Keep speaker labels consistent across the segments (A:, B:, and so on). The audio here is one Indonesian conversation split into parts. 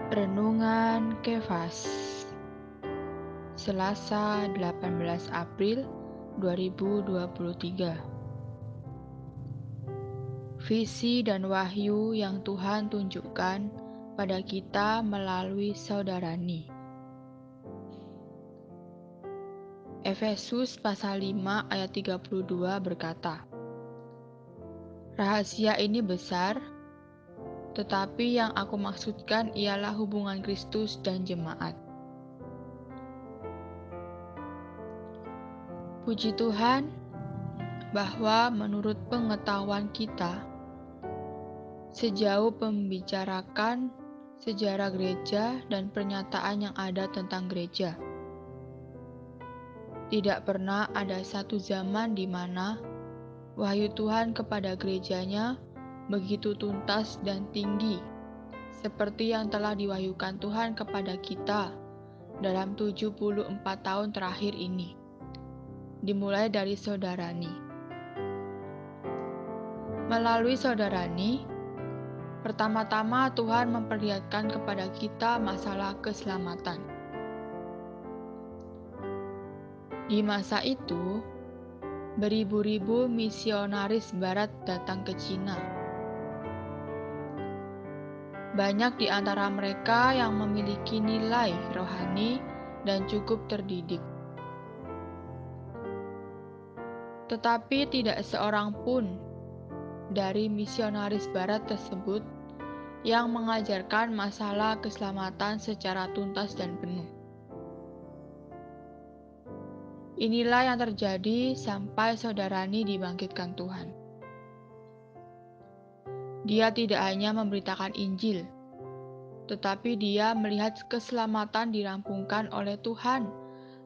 A: Renungan Kefas Selasa 18 April 2023. Visi dan wahyu yang Tuhan tunjukkan pada kita melalui saudarani. Efesus pasal 5 ayat 32 berkata, "Rahasia ini besar, tetapi yang aku maksudkan ialah hubungan Kristus dan jemaat." Puji Tuhan bahwa menurut pengetahuan kita, sejauh membicarakan sejarah gereja dan pernyataan yang ada tentang gereja, tidak pernah ada satu zaman di mana wahyu Tuhan kepada gerejanya begitu tuntas dan tinggi, seperti yang telah diwahyukan Tuhan kepada kita dalam 74 tahun terakhir ini, dimulai dari saudarani. Melalui saudarani, pertama-tama Tuhan memperlihatkan kepada kita masalah keselamatan. Di masa itu, beribu-ribu misionaris Barat datang ke Cina. Banyak di antara mereka yang memiliki nilai rohani dan cukup terdidik. Tetapi tidak seorang pun dari misionaris Barat tersebut yang mengajarkan masalah keselamatan secara tuntas dan penuh. Inilah yang terjadi sampai saudarani dibangkitkan Tuhan. Dia tidak hanya memberitakan Injil, tetapi dia melihat keselamatan dirampungkan oleh Tuhan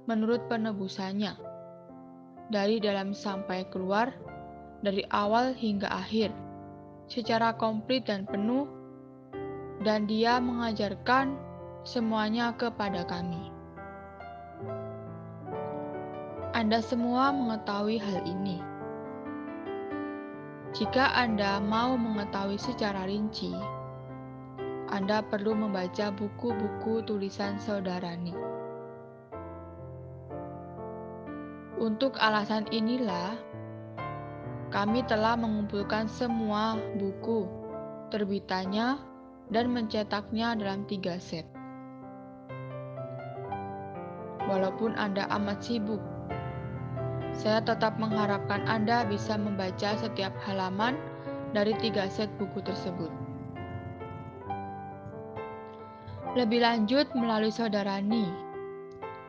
A: menurut penebusannya, dari dalam sampai keluar, dari awal hingga akhir, secara komplit dan penuh, dan dia mengajarkan semuanya kepada kami. Anda semua mengetahui hal ini. Jika Anda mau mengetahui secara rinci, Anda perlu membaca buku-buku tulisan saudarani. Untuk alasan inilah, kami telah mengumpulkan semua buku terbitannya dan mencetaknya dalam 3 set. Walaupun Anda amat sibuk, saya tetap mengharapkan Anda bisa membaca setiap halaman dari 3 set buku tersebut. Lebih lanjut, melalui saudarani,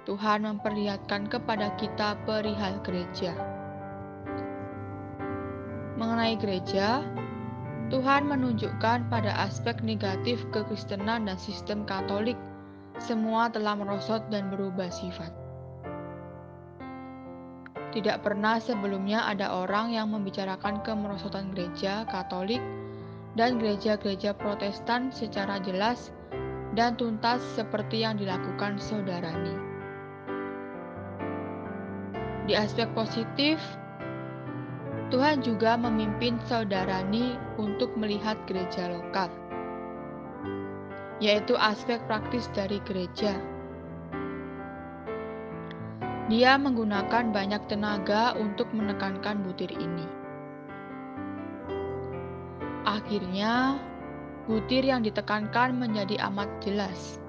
A: Tuhan memperlihatkan kepada kita perihal gereja. Mengenai gereja, Tuhan menunjukkan pada aspek negatif kekristenan dan sistem Katolik, semua telah merosot dan berubah sifat. Tidak pernah sebelumnya ada orang yang membicarakan kemerosotan gereja Katolik dan gereja-gereja Protestan secara jelas dan tuntas seperti yang dilakukan saudarani. Di aspek positif, Tuhan juga memimpin saudarani untuk melihat gereja lokal, yaitu aspek praktis dari gereja. Dia menggunakan banyak tenaga untuk menekankan butir ini. Akhirnya, butir yang ditekankan menjadi amat jelas.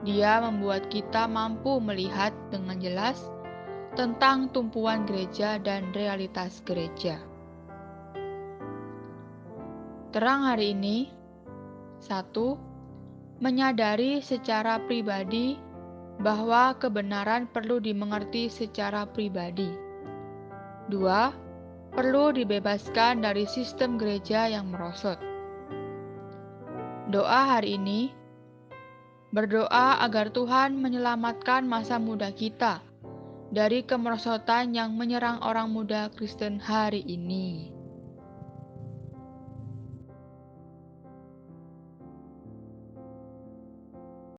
A: Dia membuat kita mampu melihat dengan jelas tentang tumpuan gereja dan realitas gereja. Terang hari ini: 1. Menyadari secara pribadi bahwa kebenaran perlu dimengerti secara pribadi. 2. Perlu dibebaskan dari sistem gereja yang merosot. Doa hari ini: berdoa agar Tuhan menyelamatkan masa muda kita dari kemerosotan yang menyerang orang muda Kristen hari ini.